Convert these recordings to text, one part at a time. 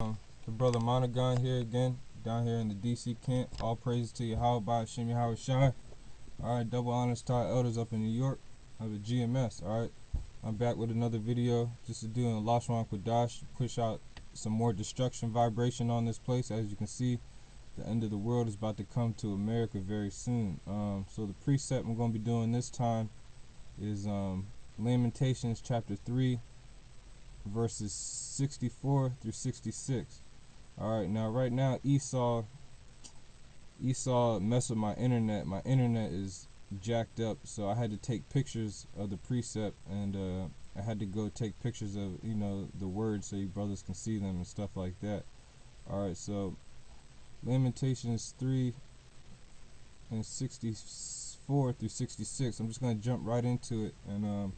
The brother Monogon here again, down here in the DC camp. All praises to Yahweh by Shimmy Howard Shai. Alright, double honors to our elders up in New York of the GMS. Alright, I'm back with another video just to do in Lam Pt1, push out some more destruction vibration on this place. As you can see, the end of the world is about to come to America very soon. So the precept I'm going to be doing this time is Lamentations chapter 3, verses 64 through 66. Alright, now right now Esau messed with my internet. My internet is jacked up, so I had to take pictures of the precept, and I had to go take pictures of, you know, the words so you brothers can see them and stuff like that. Alright, so Lamentations 3 and 64 through 66. I'm just gonna jump right into it and I'm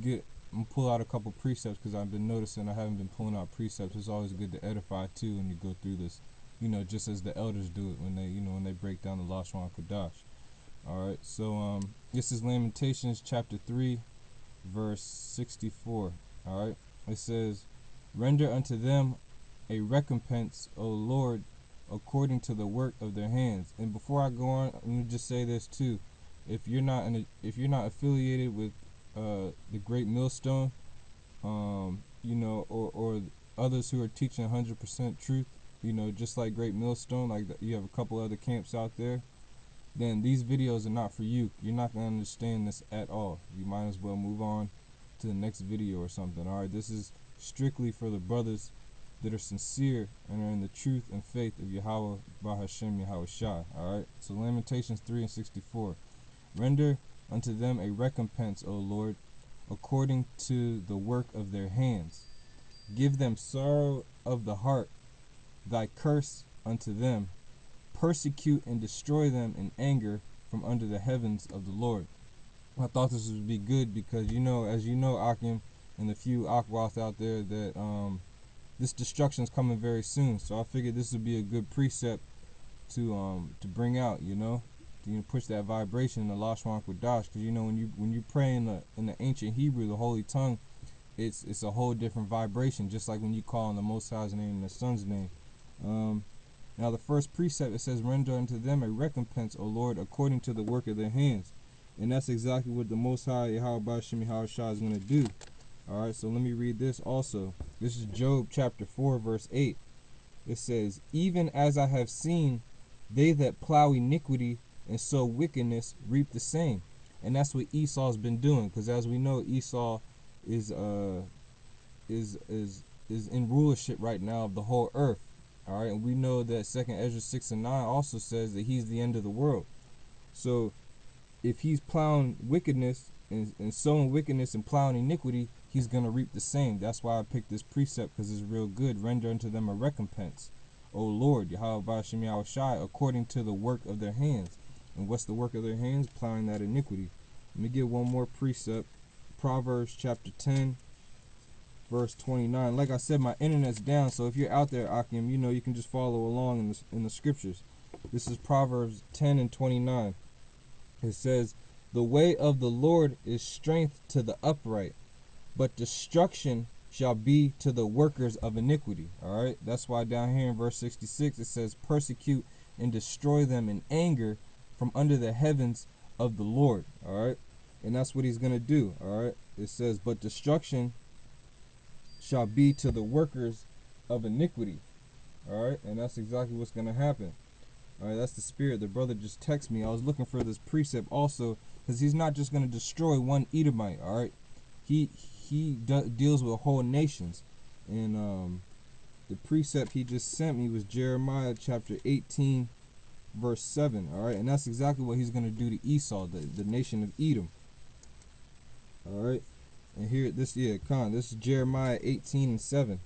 gonna pull out a couple precepts, because I've been noticing I haven't been pulling out precepts. It's always good to edify too when you go through this, you know, just as the elders do it when they, you know, when they break down the Lashwan Kodash. Alright, so this is Lamentations chapter 3, verse 64. Alright, it says, "Render unto them a recompense, O Lord, according to the work of their hands." And before I go on, let me just say this too. If you're not affiliated with the Great Millstone, you know, or others who are teaching 100% truth, you know, just like Great Millstone, like you have a couple other camps out there, then these videos are not for you. You're not going to understand this at all. You might as well move on to the next video or something. Alright, this is strictly for the brothers that are sincere and are in the truth and faith of Yahweh Bahashem Yahweh Shai. Alright, so Lamentations 3 and 64. "Render unto them a recompense, O Lord, according to the work of their hands. Give them sorrow of the heart, thy curse unto them. Persecute and destroy them in anger from under the heavens of the Lord." I thought this would be good because, you know, as you know, Akim and the few Akwath out there, that this destruction is coming very soon. So I figured this would be a good precept to bring out, you know, to push that vibration in the Lashwan Kodash, because you know when you pray in the ancient Hebrew, the holy tongue, it's a whole different vibration, just like when you call on the Most High's name and the Son's name. Now the first precept, it says, "Render unto them a recompense, O Lord, according to the work of their hands," and that's exactly what the Most High Yahweh Bashim Yahweh Shai is going to do. Alright, so let me read this also. This is Job chapter 4, verse 8. It says, "Even as I have seen, they that plow iniquity and sow wickedness reap the same." And that's what Esau's been doing, because as we know, Esau is in rulership right now of the whole earth. Alright, and we know that 2nd Ezra 6 and 9 also says that he's the end of the world. So if he's plowing wickedness and sowing wickedness and plowing iniquity, he's going to reap the same. That's why I picked this precept, because it's real good. "Render unto them a recompense, O Lord, Yahweh Bashim Yahweh Shai, according to the work of their hands." And what's the work of their hands? Plowing that iniquity. Let me give one more precept. Proverbs chapter 10, verse 29. Like I said, my internet's down, so if you're out there, Akim, you know, you can just follow along in the scriptures. This is Proverbs 10 and 29. It says, "The way of the Lord is strength to the upright, but destruction shall be to the workers of iniquity." Alright, that's why down here in verse 66 it says, "Persecute and destroy them in anger from under the heavens of the Lord." Alright, and that's what he's going to do. Alright, it says, "But destruction shall be to the workers of iniquity." Alright, and that's exactly what's going to happen. Alright, that's the spirit. The brother just texted me. I was looking for this precept also, because he's not just going to destroy one Edomite. Alright, he deals with whole nations. And the precept he just sent me was Jeremiah chapter 18, verse 7. Alright, and that's exactly what he's going to do to Esau, the nation of Edom. Alright, and here, this is Jeremiah 18 and 7.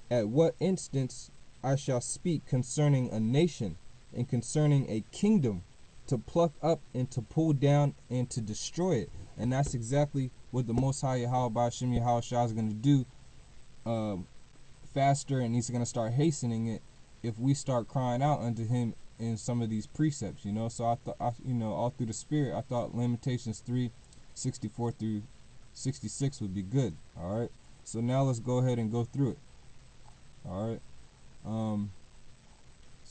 "At what instance I shall speak concerning a nation and concerning a kingdom, to pluck up and to pull down and to destroy it." And that's exactly what the Most High Yahweh Bashim Yahweh Shai is going to do faster, and he's going to start hastening it if we start crying out unto him in some of these precepts, you know. So I thought, you know, all through the spirit, I thought Lamentations 3, 64 through 66 would be good. Alright, so now let's go ahead and go through it. Alright,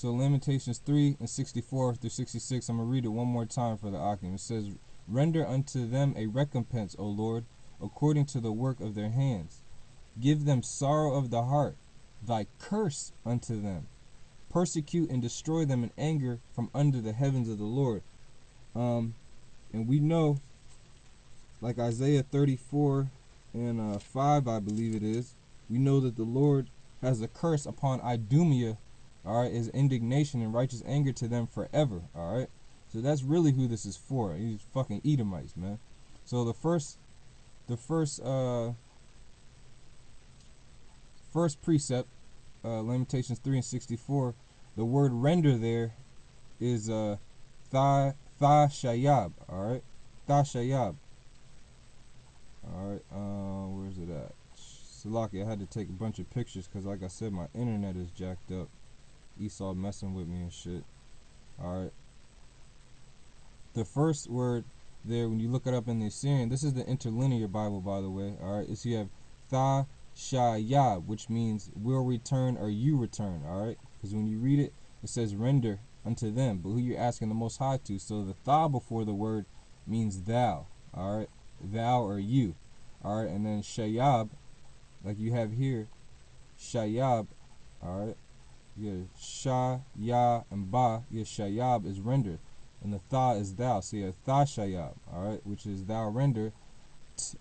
So Lamentations 3 and 64 through 66, I'm going to read it one more time for the Akim. It says, "Render unto them a recompense, O Lord, according to the work of their hands. Give them sorrow of the heart, thy curse unto them. Persecute and destroy them in anger from under the heavens of the Lord." And we know, like Isaiah 34 and 5, I believe it is, we know that the Lord has a curse upon Idumea, all right, his indignation and righteous anger to them forever, all right. So that's really who this is for. These fucking Edomites, man. So the first precept, Lamentations 3 and 64, the word render there is tha shayab, all right, tha shayab, all right. Where's it at? Salaki, I had to take a bunch of pictures because, like I said, my internet is jacked up. Esau messing with me and shit. All right. The first word there, when you look it up in the Assyrian, this is the interlinear Bible, by the way. All right. Is you have tha shayab, which means will return or you return. All right. Because when you read it, it says render unto them, but who you're asking the Most High to. So the tha before the word means thou. All right. Thou or you. All right. And then shayab, like you have here, shayab. All right. Yeah, sha, ya, and ba. Yeah, shayab is render, and the tha is thou. So you have tha shayab, all right, which is thou render.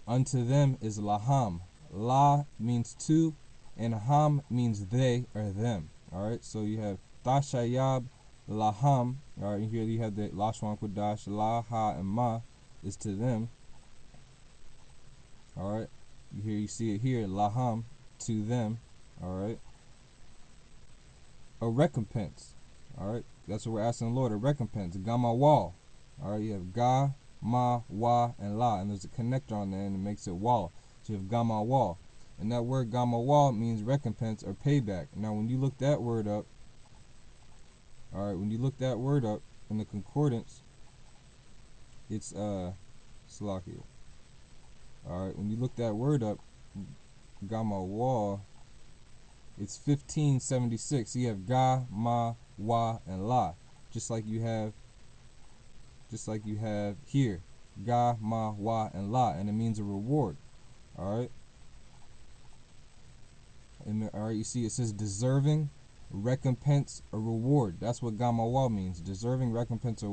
Unto them is laham. La means to, and ham means they or them. All right, so you have tha shayab, laham. All right, here you have the lashwan kodash, la, ha, and ma is to them. All right, here you see it here, laham, to them. All right. A recompense, all right. That's what we're asking the Lord. A recompense. Gama wall, all right. You have ga, ma, wa, and la, and there's a connector on there, and it makes it wall. So you have gama wall, and that word gama wall means recompense or payback. Now, when you look that word up, all right, when you look that word up in the concordance, it's Salakia. All right, when you look that word up, gama wall, it's 1576. You have ga, ma, wa, and la, just like you have here, ga, ma, wa, and la, and it means a reward. All right. And all right, you see it says deserving, recompense, or reward. That's what ga, ma, wa means: deserving, recompense, or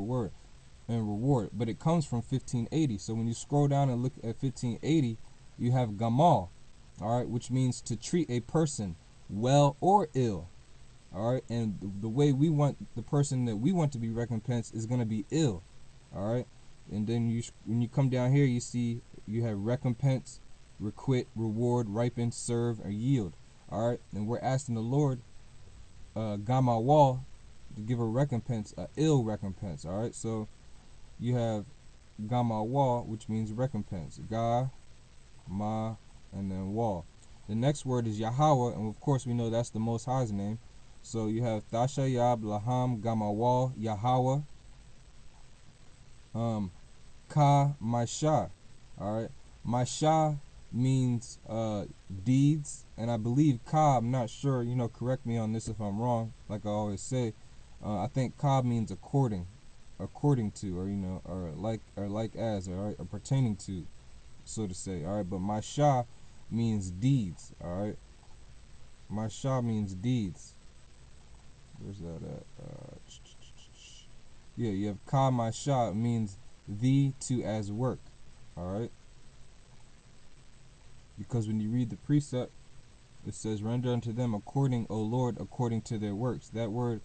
reward. But it comes from 1580. So when you scroll down and look at 1580, you have gamal, all right, which means to treat a person well or ill. All right, and the way we want the person that we want to be recompensed is going to be ill. All right, and then when you come down here, you see you have recompense, requite, reward, ripen, serve, or yield. All right, and we're asking the Lord, gama wall, to give a recompense, a ill recompense. All right, so you have gama wall, which means recompense. Ga, ma, and then wall. The next word is Yahweh, and of course we know that's the Most High's name. So you have Thashayab, Laham, Gamawal, Yahweh, Ka, Masha. Alright, Masha means deeds, and I believe Ka, I'm not sure, correct me on this if I'm wrong, like I always say. I think Ka means according to, or like as, or pertaining to, so to say. Alright, but Masha means deeds. All right, Masha means deeds. Where's that at? Yeah, you have ka masha, means thee to as work. All right, because when you read the precept, it says render unto them according, O Lord, according to their works. That word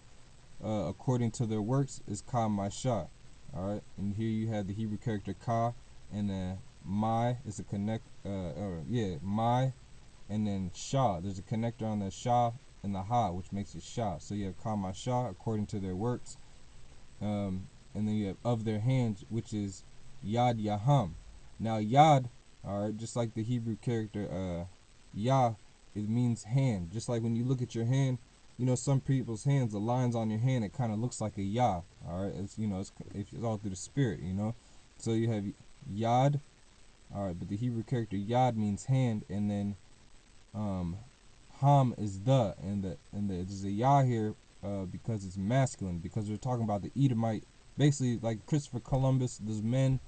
according to their works is ka masha. All right, and here you have the Hebrew character ka, and then my is a connect, my, and then sha. There's a connector on the sha and the ha, which makes it sha. So you have kama sha, according to their works, and then you have of their hands, which is yad yaham. Now yad, all right, just like the Hebrew character yah, it means hand. Just like when you look at your hand, some people's hands, the lines on your hand, it kind of looks like a yah. All right, it's it's all through the spirit, So you have yad. All right, but the Hebrew character yad means hand, and then ham is the, and there's a yah here because it's masculine, because we're talking about the Edomite, basically like Christopher Columbus, those men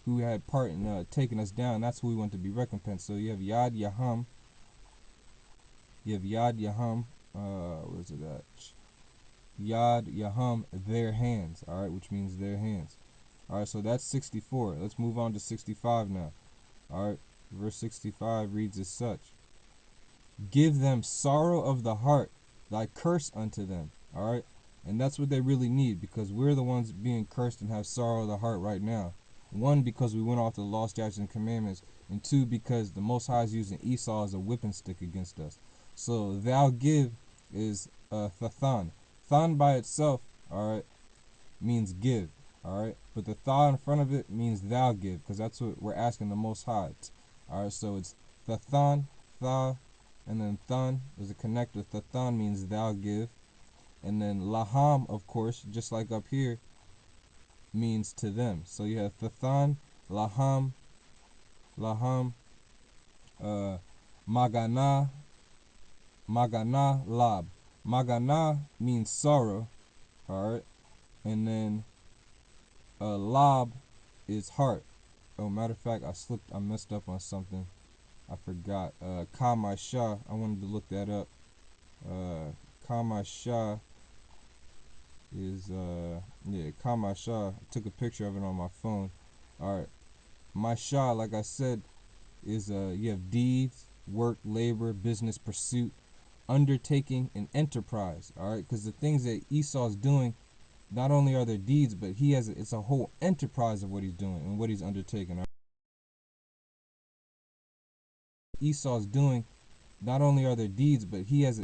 who had part in taking us down. That's who we want to be recompensed. So you have Yad Yaham. You have Yad Yaham. Where's it at? Yad Yaham, their hands. All right, which means their hands. All right, so that's 64. Let's move on to 65 now. All right, verse 65 reads as such: Give them sorrow of the heart, thy curse unto them. All right, and that's what they really need, because we're the ones being cursed and have sorrow of the heart right now. One, because we went off the law, statutes, and commandments, and two, because the Most High is using Esau as a whipping stick against us. So thou give is thathan. Than by itself, all right, means give, all right, but the tha in front of it means thou give, because that's what we're asking the Most High. All right, so it's thathan, tha, and then than is a connector. Thathan means thou give, and then laham, of course, just like up here, means to them. So you have thathan, laham, magana, lab. Magana means sorrow, all right, and then lab is heart. Oh, matter of fact, I messed up on something. I forgot. Kamasha, I wanted to look that up. Kamasha is, Kamasha. I took a picture of it on my phone. Alright. Masha, like I said, is, you have deeds, work, labor, business, pursuit, undertaking, and enterprise. Alright, because the things that Esau's doing, not only are there deeds, but it's a whole enterprise of what he's doing and what he's undertaking. Esau's doing, not only are there deeds, but he has